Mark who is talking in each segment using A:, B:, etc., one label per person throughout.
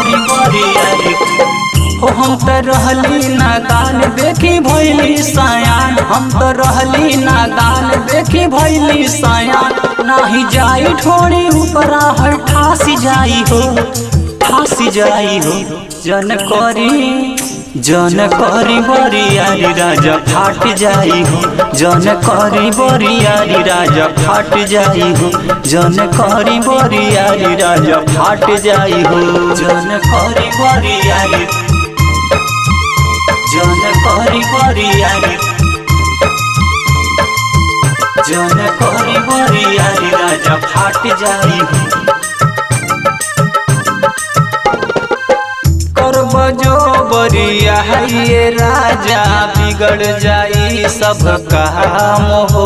A: करी बरियारी हो। हम तो रहली नादान देखी भैली सयान, हम तो रहली नादान देखी भैली सयान। नाही जाई ठोड़ी ऊपरा हर ठासी जाई हो, ठासी जाई हो। जन करी बरियारी राजा फाट जाई हो, जन करी बरियारी राजा फाट जाई हो, जन करी बरियारी राजा फाट जाई हो। जन करी बरियारी, जन करी बरियारी, जन करी बरियारी राजा फाट जाई हो। जो बरियारी राजा बिगड़ जाई सब काम हो।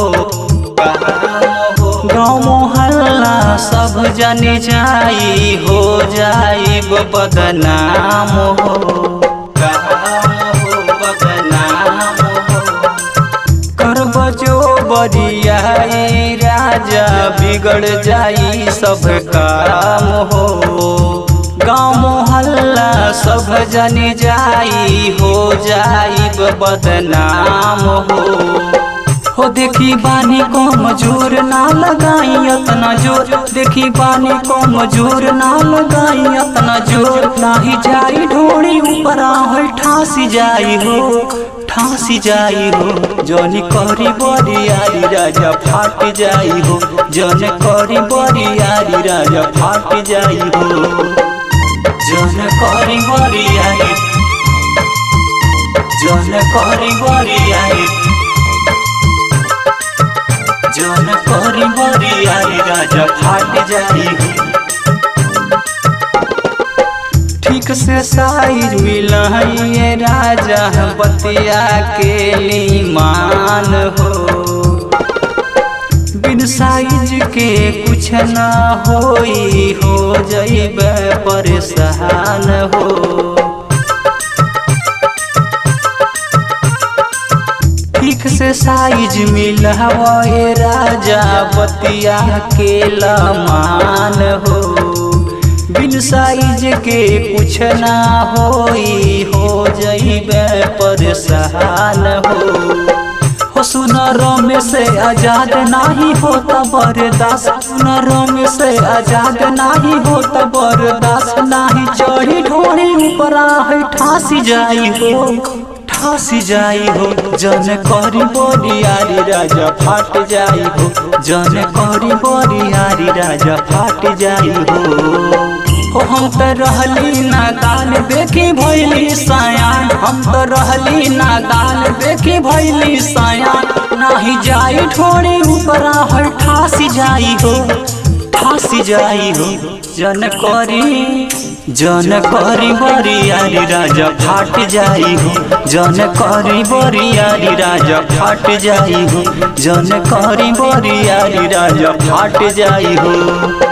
A: गाँव मोहल्ला सब जन जाई हो, जाई बदनाम हो, बदनाम हो। करब जो बरियारी राजा बिगड़ जाई सब काम हो। गाँव मोहल्ला सब जन जाई हो, जाई बदनाम हो। देखी बानी को मजूर ना लगाई अतना जोर, देखी बानी को मजूर ना लगाई अतना जोर। नाही जाई ढोड़ी ऊपरा हो ठासी जाई हो, ठासी जाई हो। जन करी बरियारी राजा फाट जाई हो, जन करी बरियारी राजा फाट जाई हो। जन करी बरियारी, जन करी बरियारी, जन करी बरियारी राजा फाट जाई हो। ठीक से साइज मिलाइए राजा बतिया के लीमान हो। बिन साइज के कुछ ना होई, हो जाइबे परेशान हो। ठीक से साइज मिलावे राजा बतिया के लमान हो। बिन साइज के कुछ ना होई, हो जाइबे परेशान हो। सुनरों में से आजाद नाही होता बर्दाश्त, सुनरों में से आजाद नाही होता बर्दाश्त। नाही चढ़ी ढोड़ी ऊपरा है ठासी जाई हो, ठासी जाई हो। जन करी बरियारी राजा फाट जाई हो, जन करी बरियारी राजा फाट जाई हो। हम तो रहली नादान देखी भैली सयान, हम तो रहली नादान देखी भैली सयान। नाही जाई ठोड़ी ऊपरा हर ठासी जाई हो, ठासी जाई हो। जन करी बरियारी राजा फाट जाई हो, जन करी बरियारी राजा फाट जाई हो, जन करी बरियारी राजा फाट जाई हो।